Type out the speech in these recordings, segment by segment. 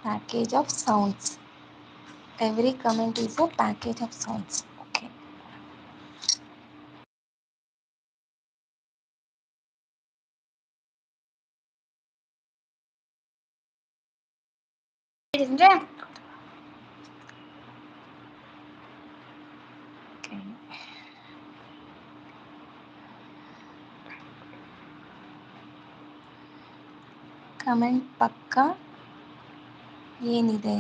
Package of sounds. Every comment is a package of sounds. Okay. Okay. Comment ಪಕ್ಕ ಏನಿದೆ?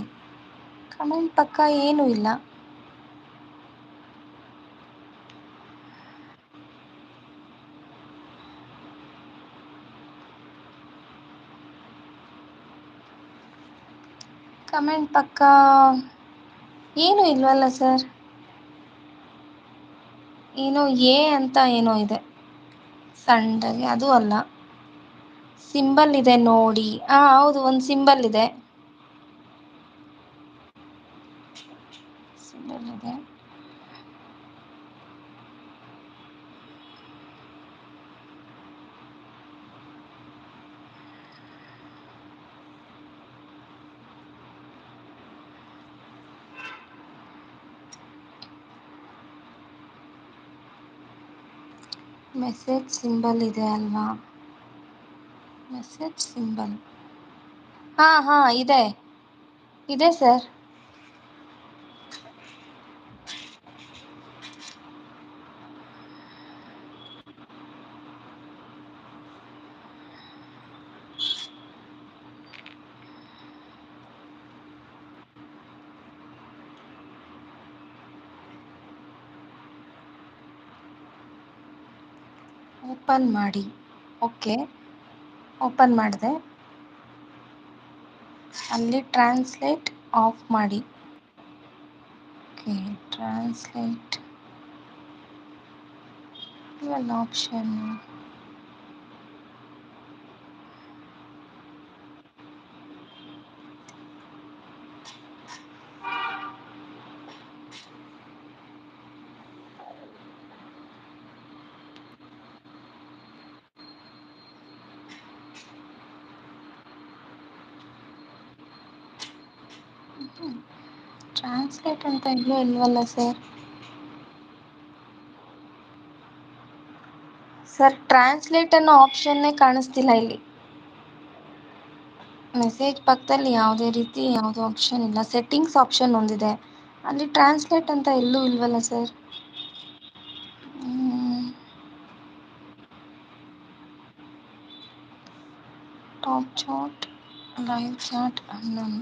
Comment ಪಕ್ಕ ಏನೂ ಇಲ್ಲ. ಕಮೆಂಟ್ ಪಕ್ಕ ಏನೂ ಇಲ್ವಲ್ಲ ಸರ್. ಏನೋ ಎ ಅಂತ ಏನೋ ಇದೆ ಸಣ್ಣದಾಗಿ, ಅದು ಅಲ್ಲ. ಸಿಂಬಲ್ ಇದೆ ನೋಡಿ. ಹೌದು, ಒಂದು ಸಿಂಬಲ್ ಇದೆ. ಸಿಂಬಲ್ ಇದೆ. ಮೆಸೇಜ್ ಸಿಂಬಲ್ ಇದೆ ಅಲ್ವಾ? ಮೆಸೇಜ್ ಸಿಂಬಲ್ ಹಾಂ ಇದೆ ಇದೆ ಸರ್. ಓಪನ್ ಮಾಡಿ. ಓಕೆ, ಓಪನ್ ಮಾಡಿದೆ. ಅಲ್ಲಿ ಟ್ರಾನ್ಸ್ಲೇಟ್ ಆಫ್ ಮಾಡಿ. ಓಕೆ, ಟ್ರಾನ್ಸ್ಲೇಟ್ ಇವೆಲ್ಲ ಆಪ್ಷನ್. ಟ್ರಾನ್ಸ್ಲೇಟ್ ಅಂತ ಇನ್ನೂ ಇಲ್ವಲ್ಲ ಸರ್. ಸರ್, ಟ್ರಾನ್ಸ್ಲೇಟ್ ಅನ್ನೋ ಆಪ್ಷನ್ನೇ ಕಾಣಿಸ್ತಿಲ್ಲ ಇಲ್ಲಿ. ಮೆಸೇಜ್ ಪಕ್ಕದಲ್ಲಿ ಯಾವುದೇ ರೀತಿ ಯಾವುದೋ ಆಪ್ಷನ್ ಇಲ್ಲ. ಸೆಟ್ಟಿಂಗ್ಸ್ ಆಪ್ಷನ್ ಒಂದಿದೆ, ಅಲ್ಲಿ ಟ್ರಾನ್ಸ್ಲೇಟ್ ಅಂತ ಎಲ್ಲೂ ಇಲ್ವಲ್ಲ ಸರ್. ಟಾಪ್ ಚಾಟ್, ಲೈವ್ ಚಾಟ್ ಅನ್ನೋನು.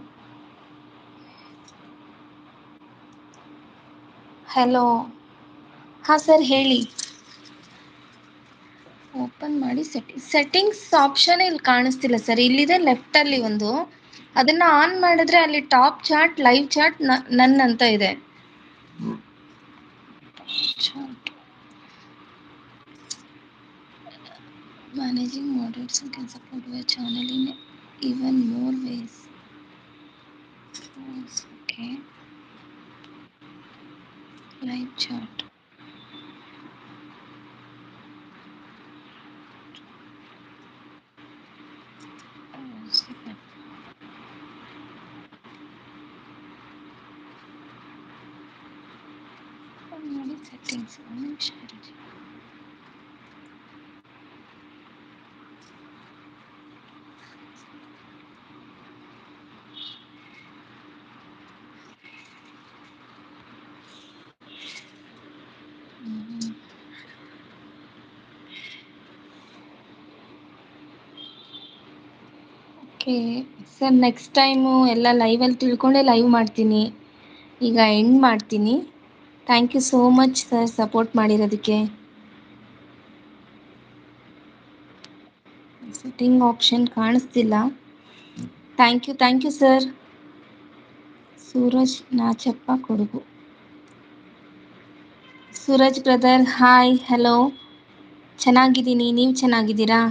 ಹಲೋ. ಹಾಂ ಸರ್, ಹೇಳಿ. ಓಪನ್ ಮಾಡಿ ಸೆಟ್ಟಿಂಗ್ಸ್ ಆಪ್ಷನ್ ಇಲ್ಲಿ ಕಾಣಿಸ್ತಿಲ್ಲ ಸರ್. ಇಲ್ಲಿದೆ ಲೆಫ್ಟಲ್ಲಿ ಒಂದು, ಅದನ್ನು ಆನ್ ಮಾಡಿದ್ರೆ ಅಲ್ಲಿ ಟಾಪ್ ಚಾಟ್, ಲೈವ್ ಚಾಟ್, ನನ್ ಅಂತ ಇದೆ. Managing moderates can support your channel in even more ways. Okay. Live chat. Settings ಒಂದು ನಿಮಿಷ ಇರಿ. ಓಕೆ ಸರ್, ನೆಕ್ಸ್ಟ್ ಟೈಮು ಎಲ್ಲ ಲೈವಲ್ಲಿ ತಿಳ್ಕೊಂಡೇ ಲೈವ್ ಮಾಡ್ತೀನಿ. ಈಗ ಎಂಡ್ ಮಾಡ್ತೀನಿ. Thank you so much sir, support ಮಾಡಿರೋದಕ್ಕೆ. ಸೆಟ್ಟಿಂಗ್ ಆಪ್ಷನ್ ಕಾಣಿಸ್ತಿಲ್ಲ. Thank you sir. Suraj Nachappa Kodagu. Suraj brother, hi, hello. ಚೆನ್ನಾಗಿದ್ದೀನಿ, ನೀವು ಚೆನ್ನಾಗಿದ್ದೀರಾ?